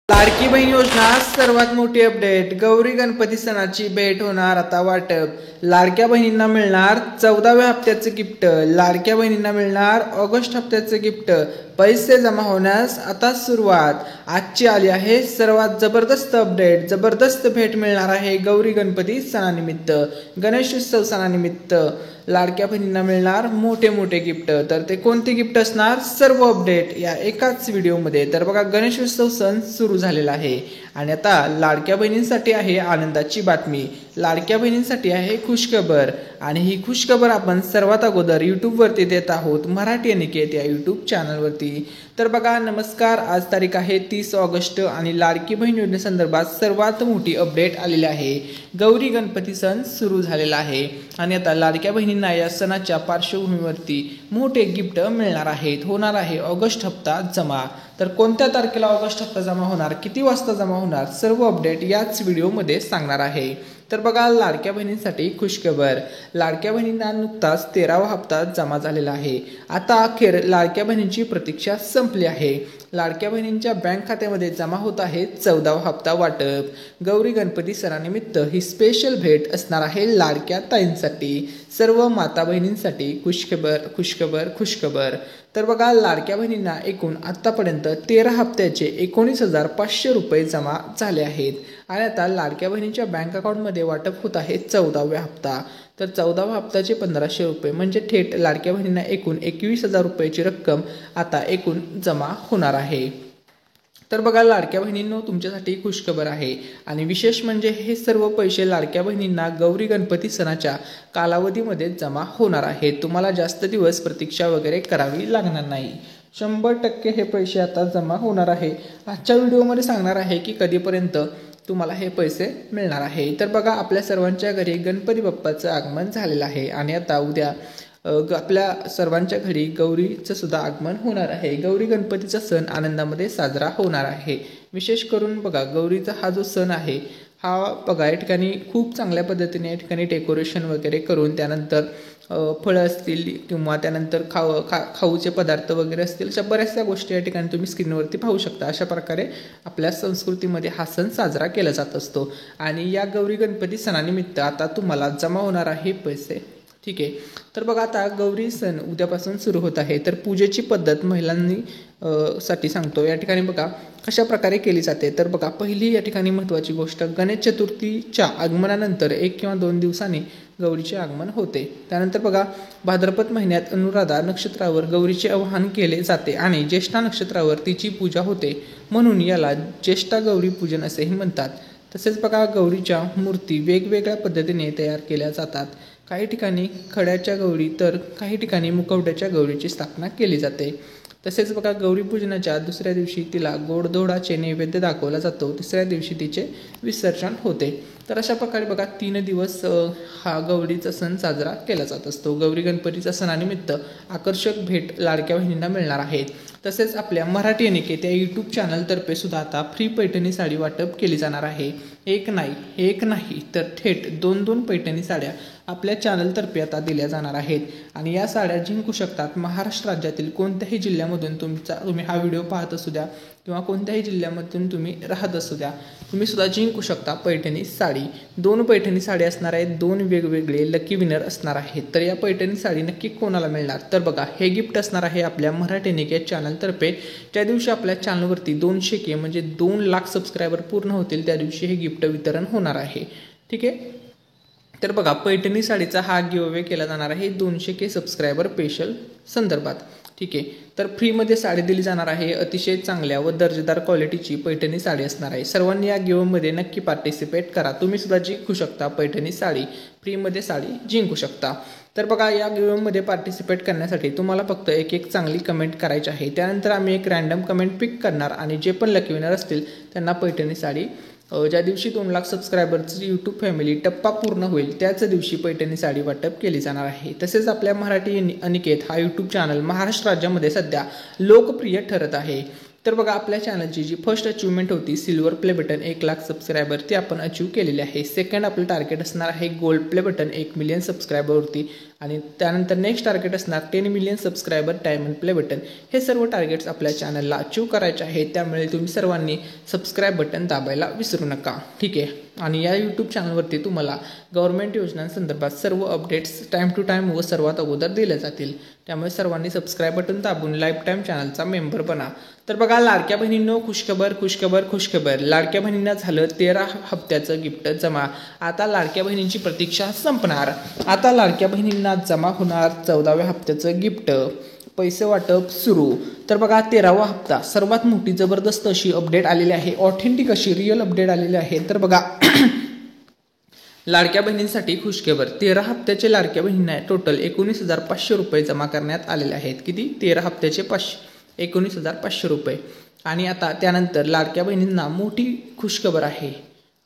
लाडकी बहीण योजना सर्वात मोठी अपडेट। गौरी गणपती सणाची भेट होणार आता वाटप। लाडक्या बहिणींना मिळणार 14व्या हप्त्याचे गिफ्ट। लाडक्या बहिणींना मिळणार ऑगस्ट हप्त्याचे गिफ्ट। पैसे जमा होण्यास आता सुरुवात। आजची आली आहे सर्वात जबरदस्त अपडेट। जबरदस्त भेट मिळणार आहे गौरी गणपती सणानिमित्त, गणेशोत्सव सणानिमित्त। लाडक्या बहिणींना मिळणार मोठे मोठे गिफ्ट। तर ते कोणते गिफ्ट असणार, सर्व अपडेट या एकाच व्हिडिओमध्ये। तर बघा, गणेशोत्सव सण सुरू झालेला आहे आणि आता लाडक्या बहिणींसाठी आहे आनंदाची बातमी। लाडक्या बहिणींसाठी आहे खुशखबर आणि ही खुशखबर आपण सर्वात अगोदर यूट्यूबवरती देत आहोत, मराठी अनिकेत या यूट्यूब चॅनलवरती। तर बघा, नमस्कार, आज तारीख आहे 30 ऑगस्ट आणि लाडकी बहीण योजनेसंदर्भात सर्वात मोठी अपडेट आलेली आहे। गौरी गणपती सण सुरू झालेला आहे आणि आता लाडक्या बहिणींना या सणाच्या पार्श्वभूमीवरती मोठे गिफ्ट मिळणार आहेत। होणार आहे ऑगस्ट हप्ता जमा। तर कोणत्या तारखेला ऑगस्ट हप्ता जमा होणार, किती वाजता जमा होणार, सर्व अपडेट याच व्हिडिओमध्ये सांगणार आहे। तर बघा, लाडक्या बहिणींसाठी खुशखबर। लाडक्या बहिणींना नुकताच 13वा हप्ता जमा झालेला आहे। आता अखेर लाडक्या बहिणींची प्रतीक्षा संपली आहे। लाडक्या बहिणींच्या बँक खात्यामध्ये जमा होत आहे 14वा हप्ता वाटप। गौरी गणपती सणानिमित्त ही स्पेशल भेट असणार आहे लाडक्या ताईंसाठी, सर्व माता बहिणींसाठी खुशखबर खुशखबर खुशखबर। तर बघा, लाडक्या बहिणींना एकूण आतापर्यंत 13 हप्त्याचे 19,500 रुपये जमा झाले आहेत आणि आता लाडक्या बहिणींच्या बँक अकाउंटमध्ये वाटप होत आहे 14व्या हप्ता। तर 14व्या हप्त्याचे 1500 रुपये म्हणजे थेट लाडक्या बहिणींना एकूण 21,000 रुपयाची रक्कम आता एकूण जमा होणार आहे। तर बघा, लाडक्या बहिणींनो, तुमच्यासाठी खुशखबर आहे आणि विशेष म्हणजे हे सर्व पैसे लाडक्या बहिणींना गौरी गणपती सणाच्या कालावधीमध्ये जमा होणार आहेत। तुम्हाला जास्त दिवस प्रतीक्षा वगैरे करावी लागणार नाही। 100% हे पैसे आता जमा होणार आहे। आजच्या व्हिडिओमध्ये सांगणार आहे की कधीपर्यंत तुम्हाला हे पैसे मिळणार आहे। तर बघा, आपल्या सर्वांच्या घरी गणपती बाप्पाचं आगमन झालेलं आहे आणि आता उद्या आपल्या सर्वांच्या घरी गौरीचं सुद्धा आगमन होणार आहे। गौरी गणपतीचा सण आनंदामध्ये साजरा होणार आहे। विशेष करून बघा, गौरीचा हा जो सण आहे हा बघा, या ठिकाणी खूप चांगल्या पद्धतीने या ठिकाणी डेकोरेशन वगैरे करून, त्यानंतर फळं असतील किंवा त्यानंतर खाऊचे पदार्थ वगैरे असतील, अशा बऱ्याचशा गोष्टी या ठिकाणी तुम्ही स्क्रीनवरती पाहू शकता। अशा प्रकारे आपल्या संस्कृतीमध्ये हा सण साजरा केला जात असतो आणि या गौरी गणपती सणानिमित्त आता तुम्हाला जमा होणार आहे पैसे। ठीक आहे, तर बघा, आता गौरी सण उद्यापासून सुरू होत आहे। तर पूजेची पद्धत महिलांनी साठी सांगतो। या ठिकाणी बघा कशा प्रकारे केली जाते। तर बघा, पहिली या ठिकाणी महत्त्वाची गोष्ट, गणेश चतुर्थीच्या आगमनानंतर 1 किंवा 2 दिवसांनी गौरीचे आगमन होते। त्यानंतर बघा, भाद्रपद महिन्यात अनुराधा नक्षत्रावर गौरीचे आवाहन केले जाते आणि ज्येष्ठा नक्षत्रावर तिची पूजा होते, म्हणून याला ज्येष्ठा गौरी पूजन असेही म्हणतात। तसेच बघा, गौरीच्या मूर्ती वेगवेगळ्या पद्धतीने तयार केल्या जातात। काही ठिकाणी खड्याच्या गौरी तर काही ठिकाणी मुखवट्याच्या गौरीची स्थापना केली जाते। तसेच बघा, गौरी पूजनाच्या दुसऱ्या दिवशी तिला गोडधोडाचे नैवेद्य दाखवला जातो। तिसऱ्या दिवशी तिचे विसर्जन होते। तर अशा प्रकारे बघा, 3 दिवस हा गौरीचा सण साजरा केला जात असतो। गौरी गणपतीच्या सणानिमित्त आकर्षक भेट लाडक्या बहिणींना मिळणार आहेत। तसेच आपल्या मराठी अनिकेत या यूट्यूब चॅनलतर्फे सुद्धा आता फ्री पैठणी साडी वाटप केली जाणार आहे। एक नाही तर थेट 2 पैठणी साड्या आपल्या चॅनलतर्फे आता दिल्या जाणार आहेत आणि या साड्या जिंकू शकतात महाराष्ट्र राज्यातील कोणत्याही जिल्ह्यामधून। तुम्ही हा व्हिडिओ पाहत असू द्या किंवा कोणत्याही जिल्ह्यामधून तुम्ही राहत असू द्या, तुम्ही सुद्धा जिंकू शकता पैठणी साडी। 2 पैठणी साडी असणार आहेत, 2 वेगवेगळे लकी विनर असणार आहेत। तर या पैठणी साडी नक्की कोणाला मिळणार, तर बघा, हे गिफ्ट असणार आहे आपल्या मराठी अनिकेत चॅनलतर्फे। ज्या दिवशी आपल्या चॅनलवरती 200K म्हणजे 2 लाख सबस्क्रायबर पूर्ण होतील त्या दिवशी हे गिफ्ट वितरण होणार आहे। ठीक आहे, तर बघा, पैठणी साडीचा हा गिव्ह अवे केला जाणार आहे 200K सबस्क्रायबर स्पेशल संदर्भात। ठीक आहे, तर फ्रीमध्ये साडी दिली जाणार आहे। अतिशय चांगल्या व दर्जेदार क्वालिटीची पैठणी साडी असणार आहे। सर्वांनी या गिव्हमध्ये नक्की पार्टिसिपेट करा। तुम्ही सुद्धा जिंकू शकता पैठणी साडी, फ्रीमध्ये साडी जिंकू शकता। तर बघा, या गिव्हमध्ये पार्टिसिपेट करण्यासाठी तुम्हाला फक्त एक चांगली कमेंट करायची आहे। त्यानंतर आम्ही एक रॅन्डम कमेंट पिक करणार आणि जे पण लकी विनर असतील त्यांना पैठणी साडी, ज्या दिवशी 2 लाख सबस्क्रायबरची यूट्यूब फॅमिली टप्पा पूर्ण होईल त्याच दिवशी पैठणी साडी वाटप केली जाणार आहे। तसेच आपल्या मराठी अनिकेत हा यूट्यूब चॅनल महाराष्ट्र राज्यामध्ये सध्या लोकप्रिय ठरत आहे। तर बघा, आपल्या चॅनलची जी फर्स्ट अचिव्हमेंट होती silver play button 1 lakh subscriber, ती आपण अचीव केलेली आहे। सेकंड आपलं टार्गेट असणार आहे गोल्ड प्ले बटन 1 मिलियन सबस्क्रायबरवरती आणि त्यानंतर नेक्स्ट टार्गेट असणार 10 million subscriber diamond play button. हे सर्व टार्गेट्स आपल्या चॅनलला अचीव करायचे आहेत, त्यामुळे तुम्ही सर्वांनी सबस्क्राईब बटन दाबायला विसरू नका. ठीक आहे. आणि या यूट्यूब चॅनलवरती तुम्हाला गव्हर्नमेंट योजनांसंदर्भात सर्व अपडेट्स टाईम टू टाईम व सर्वात अगोदर दिले जातील, त्यामुळे सर्वांनी सबस्क्राईब बटन दाबून लाईफ टाईम चॅनलचा मेंबर बना. तर बघा लाडक्या बहिणींनो, खुशखबर. लाडक्या बहिणींना झालं 13 हप्त्याचं गिफ्ट जमा. आता लाडक्या बहिणींची प्रतीक्षा संपणार. आता लाडक्या बहिणींना जमा होणार 14व्या हप्त्याचं गिफ्ट. पैसे वाटप सुरू. तर बघा 13वा हप्ता सर्वात मोठी जबरदस्त अशी अपडेट आलेली आहे, ऑथेंटिक अशी रिअल अपडेट आलेली आहे. तर बघा लाडक्या बहिणींसाठी खुशखबर. 13 हप्त्याचे लाडक्या बहिणींना टोटल 19,500 रुपये जमा करण्यात आलेले आहेत. किती? 13 हप्त्याचे 19,500 रुपये. आणि आता त्यानंतर लाडक्या बहिणींना मोठी खुशखबर आहे.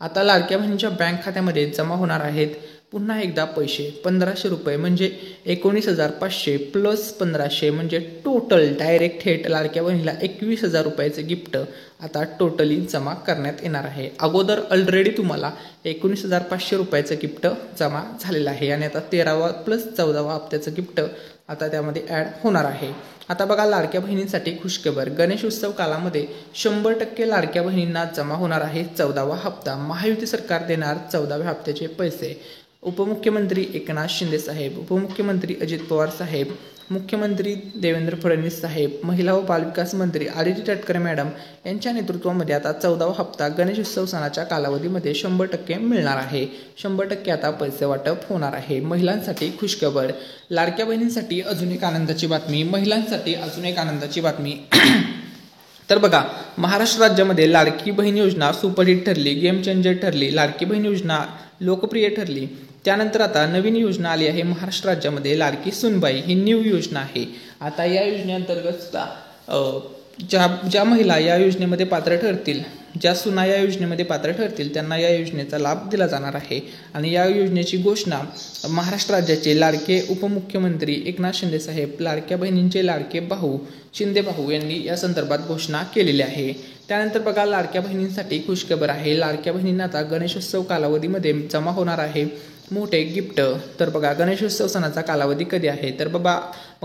आता लाडक्या बहिणींच्या बँक खात्यामध्ये जमा होणार आहेत पुन्हा एकदा पैसे 1,500 रुपये, म्हणजे 19,500 प्लस 1,500 म्हणजे टोटल डायरेक्ट थेट लाडक्या बहिणीला 21,000 रुपयाचे गिफ्ट आता टोटली जमा करण्यात येणार आहे. अगोदर ऑलरेडी तुम्हाला 19,500 रुपयाचं गिफ्ट जमा झालेलं आहे आणि आता 13वा प्लस 14वा हप्त्याचं गिफ्ट आता त्यामध्ये ॲड होणार आहे. आता बघा लाडक्या बहिणींसाठी खुशखबर. गणेश उत्सव कालामध्ये 100% लाडक्या बहिणींना जमा होणार आहे 14वा हप्ता. महायुती सरकार देणार 14व्या हप्त्याचे पैसे. उपमुख्यमंत्री एकनाथ शिंदे साहेब, उपमुख्यमंत्री अजित पवार साहेब, मुख्यमंत्री देवेंद्र फडणवीस साहेब, महिला व बालविकास मंत्री आदिती तटकरे मॅडम यांच्या नेतृत्वामध्ये आता 14वा हप्ता गणेश उत्सव सणाच्या कालावधीमध्ये 100% मिळणार आहे. 100% आता पैसे वाटप होणार आहे. महिलांसाठी खुशखबर. लाडक्या बहिणींसाठी अजून एक आनंदाची बातमी, महिलांसाठी अजून एक आनंदाची बातमी. तर बघा महाराष्ट्र राज्यामध्ये लाडकी बहीण योजना सुपरहिट ठरली, गेम चेंजर ठरली. लाडकी बहीण योजना लोकप्रिय ठरली. त्यानंतर आता नवीन योजना आली आहे महाराष्ट्र राज्यामध्ये, लाडकी सूनबाई ही न्यू योजना आहे. आता या योजनेअंतर्गत सुद्धा ज्या महिला या योजनेमध्ये पात्र ठरतील, ज्या सुना या योजनेमध्ये पात्र ठरतील त्यांना या योजनेचा लाभ दिला जाणार आहे. आणि या योजनेची घोषणा महाराष्ट्र राज्याचे लाडके उपमुख्यमंत्री एकनाथ शिंदे साहेब, लाडक्या बहिणींचे लाडके भाऊ शिंदे भाऊ यांनी या संदर्भात घोषणा केलेली आहे. त्यानंतर बघा लाडक्या बहिणींसाठी खुशखबर आहे. लाडक्या बहिणींना आता गणेशोत्सव कालावधीमध्ये जमा होणार आहे मोठे गिफ्ट. तर बघा गणेशोत्सव सणाचा कालावधी कधी आहे, तर बघा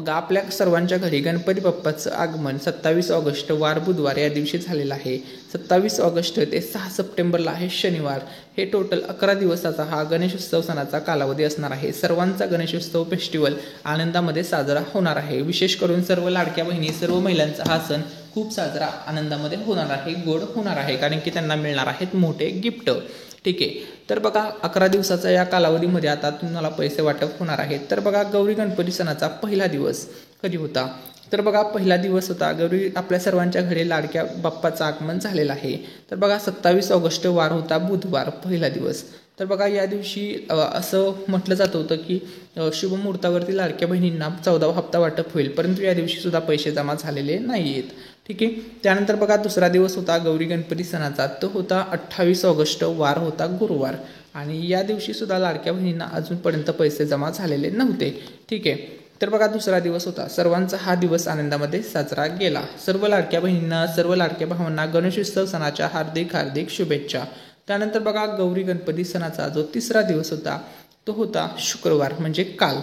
आपल्या सर्वांच्या घरी गणपती बाप्पाचं आगमन 27 ऑगस्ट वार बुधवार या दिवशी झालेलं आहे. 27 ऑगस्ट ते 6 सप्टेंबरला आहे शनिवार. हे टोटल 11 दिवसाचा हा गणेशोत्सव सणाचा कालावधी असणार आहे. सर्वांचा गणेशोत्सव फेस्टिवल आनंदामध्ये साजरा होणार आहे. विशेष करून सर्व लाडक्या बहिणी, सर्व महिलांचा हा सण खूप साजरा आनंदामध्ये होणार आहे, गोड होणार आहे, कारण की त्यांना मिळणार आहेत मोठे गिफ्ट. ठीक आहे. तर बघा 11 दिवसाचा या कालावधीमध्ये आता तुम्हाला पैसे वाटप होणार आहेत. तर बघा गौरी गणपती सणाचा पहिला दिवस कधी होता, तर बघा पहिला दिवस होता गौरी आपल्या सर्वांच्या घरी लाडक्या बाप्पाचं आगमन झालेलं आहे. तर बघा 27 ऑगस्ट वार होता बुधवार, पहिला दिवस. तर बघा या दिवशी असं म्हटलं जात होतं की शुभ मुहूर्तावरती लाडक्या बहिणींना 14वा हप्ता वाटप होईल, परंतु या दिवशी सुद्धा पैसे जमा झालेले नाही आहेत. ठीक आहे. त्यानंतर बघा दुसरा दिवस होता गौरी गणपती सणाचा, तो होता 28 ऑगस्ट वार होता गुरुवार. आणि या दिवशी सुद्धा लाडक्या बहिणींना अजूनपर्यंत पैसे जमा झालेले नव्हते. ठीक आहे. तर बघा दुसरा दिवस होता. सर्वांचा हा दिवस आनंदामध्ये साजरा गेला. सर्व लाडक्या बहिणींना, सर्व लाडक्या भावांना गणेशोत्सव सणाच्या हार्दिक हार्दिक शुभेच्छा. त्यानंतर बघा गौरी गणपती सणाचा जो तिसरा दिवस होता तो होता शुक्रवार, म्हणजे काल.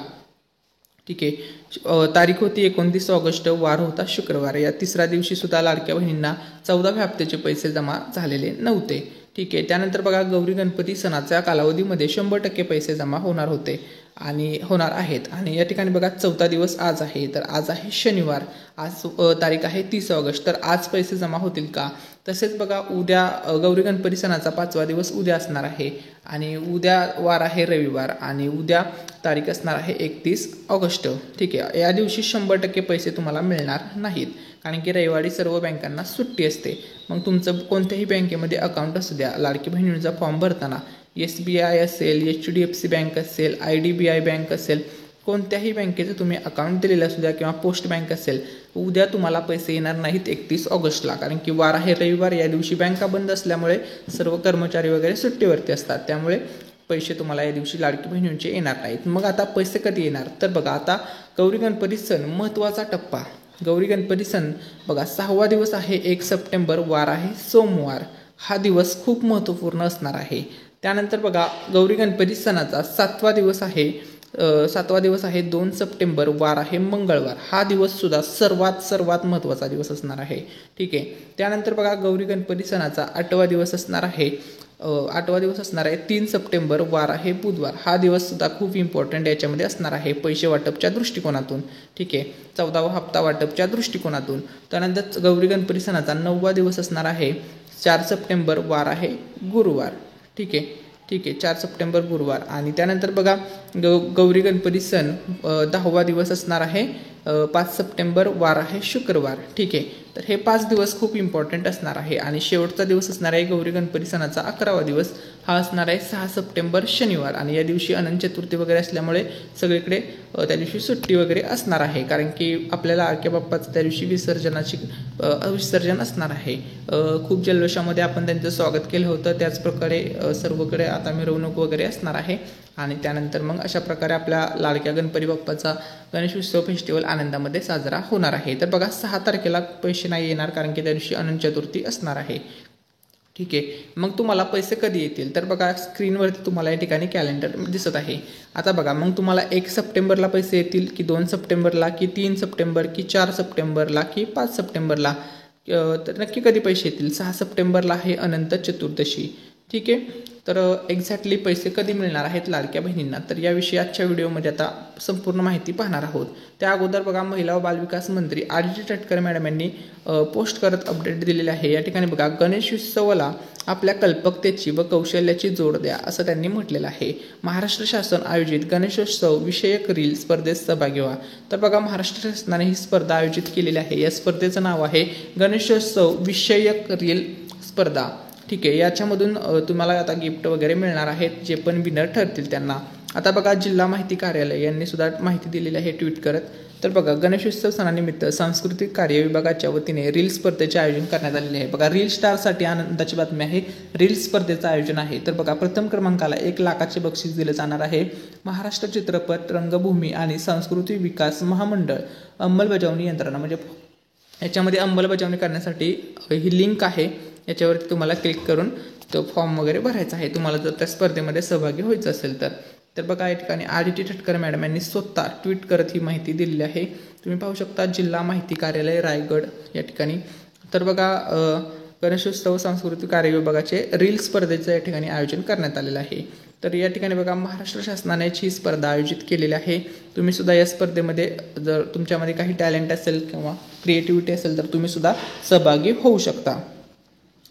ठीक आहे. तारीख होती 29 ऑगस्ट वार होता शुक्रवार. या तिसऱ्या दिवशी सुद्धा लाडक्या बहिणींना 14व्या हप्त्याचे पैसे जमा झालेले नव्हते. ठीक आहे. त्यानंतर बघा गौरी गणपती सणाच्या कालावधीमध्ये 100% पैसे जमा होणार होते आणि होणार आहेत. आणि या ठिकाणी बघा चौथा दिवस आज आहे, तर आज आहे शनिवार. आज तारीख आहे 30 ऑगस्ट. तर आज पैसे जमा होतील का? तसेच बघा उद्या गौरी गणपती सणाचा 5वा दिवस उद्या असणार आहे आणि उद्या वार आहे रविवार आणि उद्या तारीख असणार आहे 31 ऑगस्ट. ठीक आहे. या दिवशी 100% पैसे तुम्हाला मिळणार नाहीत, कारण की रविवारी सर्व बँकांना सुट्टी असते. मग तुमचं कोणत्याही बँकेमध्ये अकाउंट असू द्या, लाडकी बहिणीचा फॉर्म भरताना SBI असेल, HDFC बँक असेल, IDBI बँक असेल, कोणत्याही बँकेचं तुम्ही अकाउंट दिलेलं असू द्या किंवा पोस्ट बँक असेल, उद्या तुम्हाला पैसे येणार नाहीत 31 ऑगस्टला, कारण की वार आहे रविवार. या दिवशी बँका बंद असल्यामुळे सर्व कर्मचारी वगैरे सुट्टीवरती असतात, त्यामुळे पैसे तुम्हाला या दिवशी लाडकी बहिणींचे येणार नाहीत. मग आता पैसे कधी येणार, तर बघा आता गौरी गणपती सण महत्त्वाचा टप्पा. गौरी गणपती सण बघा 6वा दिवस आहे 1 सप्टेंबर वार आहे सोमवार. हा दिवस खूप महत्त्वपूर्ण असणार आहे. त्यानंतर बघा गौरी गणपती सणाचा 7वा दिवस आहे 7वा दिवस आहे 2 सप्टेंबर, वार आहे मंगळवार. हा दिवस सुद्धा सर्वात महत्त्वाचा दिवस असणार आहे. ठीक आहे. त्यानंतर बघा गौरी गणपती सणाचा 8वा दिवस असणार आहे. 8वा दिवस असणार आहे 3 सप्टेंबर, वार आहे बुधवार. हा दिवस सुद्धा खूप इम्पॉर्टंट याच्यामध्ये असणार आहे पैसे वाटपच्या दृष्टिकोनातून. ठीक आहे. 14वा हप्ता वाटपच्या दृष्टिकोनातून. त्यानंतर गौरी गणपती सणाचा 9वा दिवस असणार आहे 4 सप्टेंबर, वार आहे गुरुवार. ठीक आहे. 4 सप्टेंबर गुरुवार. आणि त्यानंतर बघा गौरी गणपती सण 10वा दिवस असणार आहे 5 सप्टेंबर, वार आहे शुक्रवार. ठीक आहे. तर हे 5 दिवस खूप इम्पॉर्टंट असणार आहे. आणि शेवटचा दिवस असणार आहे गौरी गणपती सणाचा 11वा दिवस. हा असणार आहे 6 सप्टेंबर शनिवार. आणि या दिवशी अनंत चतुर्थी वगैरे असल्यामुळे सगळीकडे त्या दिवशी सुट्टी वगैरे असणार आहे, कारण की आपल्याला लाडक्या बाप्पाचं त्या दिवशी विसर्जन असणार आहे. खूप जल्लोषामध्ये आपण त्यांचं स्वागत केलं होतं. त्याचप्रकारे सर्वकडे आता मिरवणूक वगैरे असणार आहे. आणि त्यानंतर मग अशा प्रकारे आपल्या लाडक्या गणपती बाप्पाचा गणेशोत्सव फेस्टिवल आनंदामध्ये साजरा होणार आहे. तर बघा 6 तारखेला पैसे नाही येणार, कारण की त्या दिवशी अनंत चतुर्थी असणार आहे. ठीक आहे. मग तुम्हाला पैसे कधी येतील, तर बघा स्क्रीनवरती तुम्हाला या ठिकाणी कॅलेंडर दिसत आहे. आता बघा मग तुम्हाला 1 सप्टेंबरला पैसे येतील की 2 सप्टेंबरला की 3 सप्टेंबर की 4 सप्टेंबरला की 5 सप्टेंबरला, तर नक्की कधी पैसे येतील. 6 सप्टेंबरला आहे अनंत चतुर्दशी. ठीक आहे. तर एक्झॅक्टली पैसे कधी मिळणार आहेत लाडक्या बहिणींना, तर याविषयी आजच्या व्हिडिओमध्ये आता संपूर्ण माहिती पाहणार आहोत. त्या अगोदर बघा महिला व बालविकास मंत्री आदिती तटकरे मॅडम यांनी पोस्ट करत अपडेट दिलेले आहे. या ठिकाणी बघा गणेशोत्सवाला आपल्या कल्पकतेची व कौशल्याची जोड द्या, असं त्यांनी म्हटलेलं आहे. महाराष्ट्र शासन आयोजित गणेशोत्सव विषयक रील स्पर्धेत सहभागी व्हा. तर बघा महाराष्ट्र शासनाने ही स्पर्धा आयोजित केलेली आहे. या स्पर्धेचं नाव आहे गणेशोत्सव विषयक रील स्पर्धा. ठीक आहे. याच्यामधून तुम्हाला आता गिफ्ट वगैरे मिळणार आहेत, जे पण विनर ठरतील त्यांना. आता बघा जिल्हा माहिती कार्यालय यांनी सुद्धा माहिती दिलेली आहे ट्विट करत. तर बघा गणेशोत्सव सणानिमित्त सांस्कृतिक कार्य विभागाच्या वतीने रील स्पर्धेचे आयोजन करण्यात आलेले आहे. बघा रील स्टारसाठी आनंदाची बातमी आहे. रील स्पर्धेचं आयोजन आहे. तर बघा प्रथम क्रमांकाला 1 लाखाचे बक्षीस दिले जाणार आहे. महाराष्ट्र चित्रपट रंगभूमी आणि सांस्कृतिक विकास महामंडळ अंमलबजावणी यंत्रणा, म्हणजे याच्यामध्ये अंमलबजावणी करण्यासाठी ही लिंक आहे, याच्यावरती तुम्हाला क्लिक करून तो फॉर्म वगैरे भरायचा आहे, तुम्हाला जर त्या स्पर्धेमध्ये सहभागी व्हायचं असेल तर. तर बघा या ठिकाणी आदिती तटकरे मॅडम यांनी स्वतः ट्विट करत ही माहिती दिलेली आहे. तुम्ही पाहू शकता जिल्हा माहिती कार्यालय रायगड या ठिकाणी. तर बघा गणेशोत्सव सांस्कृतिक कार्य विभागाचे रील स्पर्धेचं या ठिकाणी आयोजन करण्यात आलेलं आहे. तर या ठिकाणी बघा महाराष्ट्र शासनाने ही स्पर्धा आयोजित केलेली आहे. तुम्ही सुद्धा या स्पर्धेमध्ये जर तुमच्यामध्ये काही टॅलेंट असेल किंवा क्रिएटिव्हिटी असेल तर तुम्ही सुद्धा सहभागी होऊ शकता.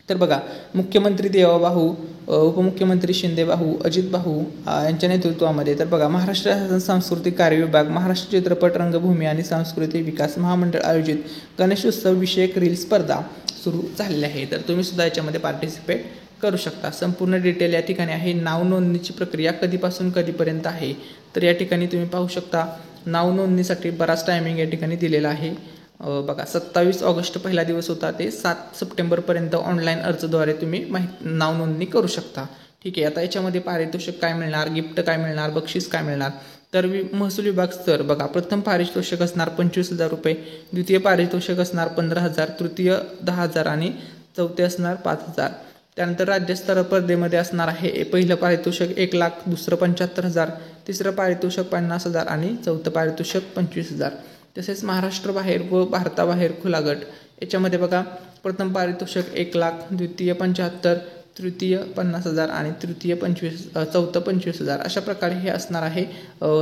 तर बघा मुख्यमंत्री देवाभाऊ, उपमुख्यमंत्री शिंदेभाऊ, अजितभाऊ यांच्या नेतृत्वामध्ये तर बघा महाराष्ट्र शासन सांस्कृतिक कार्य विभाग, महाराष्ट्र चित्रपट रंगभूमी आणि सांस्कृतिक विकास महामंडळ आयोजित गणेशोत्सव विषयक रील स्पर्धा सुरू झालेली आहे. तर तुम्ही सुद्धा याच्यामध्ये पार्टिसिपेट करू शकता. संपूर्ण डिटेल या ठिकाणी आहे. नाव नोंदणीची प्रक्रिया कधीपासून कधीपर्यंत आहे, तर या ठिकाणी तुम्ही पाहू शकता नाव नोंदणीसाठी बराच टायमिंग या ठिकाणी दिलेला आहे. बघा 27 ऑगस्ट पहिला दिवस होता, ते 7 सप्टेंबरपर्यंत ऑनलाईन अर्जद्वारे तुम्ही नाव नोंदणी करू शकता. ठीक आहे. आता याच्यामध्ये पारितोषिक काय मिळणार, गिफ्ट काय मिळणार, बक्षीस काय मिळणार, तर महसूल विभाग स्तर बघा प्रथम पारितोषिक असणार 25,000 रुपये, द्वितीय पारितोषिक असणार 15,000, तृतीय 10,000 आणि चौथे असणार 5,000. त्यानंतर राज्य स्पर्धेमध्ये असणार आहे पहिलं पारितोषिक 1 लाख, दुसरं 75,000, तिसरं पारितोषिक 50,000 आणि चौथं पारितोषिक 25,000. तसेच महाराष्ट्र बाहेर व भारताबाहेर खुला गट याच्यामध्ये बघा प्रथम पारितोषिक 1 लाख, द्वितीय 75,000, तृतीय 50,000 आणि चौथं 25,000. अशा प्रकारे हे असणार आहे.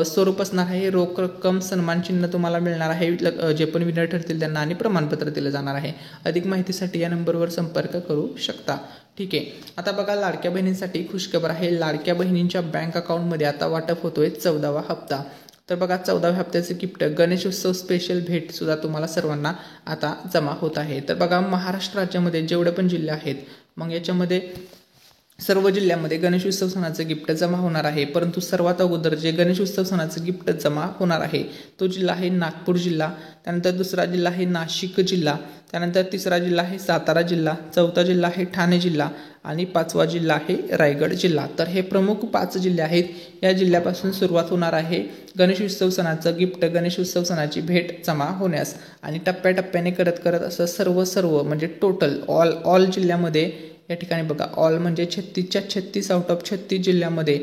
स्वरूप असणार आहे रोख रक्कम, सन्मानचिन्ह तुम्हाला मिळणार आहे जे पण विनर ठरतील त्यांना, आणि प्रमाणपत्र दिलं जाणार आहे. अधिक माहितीसाठी या नंबरवर संपर्क करू शकता. ठीक आहे. आता बघा लाडक्या बहिणींसाठी खुशखबर आहे. लाडक्या बहिणींच्या बँक अकाउंटमध्ये आता वाटप होतोय 14वा हप्ता. तर बघा 14व्या हप्त्याचे गिफ्ट गणेशोत्सव स्पेशल भेट सुद्धा तुम्हाला सर्वांना आता जमा होत आहे. तर बघा महाराष्ट्र राज्यामध्ये जेवढे पण जिल्हे आहेत, मग याच्यामध्ये सर्व जिल्ह्यामध्ये गणेशोत्सव सणाचं गिफ्ट जमा होणार आहे. परंतु सर्वात अगोदर जे गणेशोत्सव सणाचं गिफ्ट जमा होणार आहे तो जिल्हा आहे नागपूर जिल्हा, त्यानंतर दुसरा जिल्हा आहे नाशिक जिल्हा, त्यानंतर तिसरा जिल्हा आहे सातारा जिल्हा, चौथा जिल्हा आहे ठाणे जिल्हा आणि 5वा जिल्हा आहे रायगड जिल्हा. तर हे प्रमुख 5 जिल्हे आहेत. या जिल्ह्यापासून सुरुवात होणार आहे गणेशोत्सव सणाचं गिफ्ट, गणेशोत्सव सणाची भेट जमा होण्यास. आणि टप्प्याटप्प्याने करत असं सर्व म्हणजे टोटल ऑल जिल्ह्यामध्ये या ठिकाणी बघा ऑल म्हणजे 36च्या 36 आउट ऑफ 36 जिल्ह्यामध्ये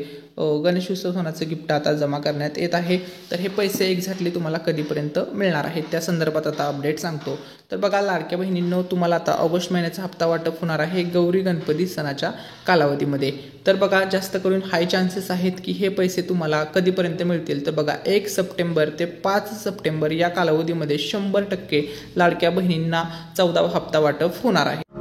गणेश उत्सव सणाचं गिफ्ट आता जमा करण्यात येत आहे. तर हे पैसे एक्झॅक्टली तुम्हाला कधीपर्यंत मिळणार आहेत त्या संदर्भात आता अपडेट सांगतो. तर बघा लाडक्या बहिणींनो, तुम्हाला आता ऑगस्ट महिन्याचा हप्ता वाटप होणार आहे गौरी गणपती सणाच्या कालावधीमध्ये. तर बघा जास्त करून हाय चान्सेस आहेत की हे पैसे तुम्हाला कधीपर्यंत मिळतील. तर बघा 1 सप्टेंबर ते 5 सप्टेंबर या कालावधीमध्ये 100% लाडक्या बहिणींना 14वा हप्ता वाटप होणार आहे.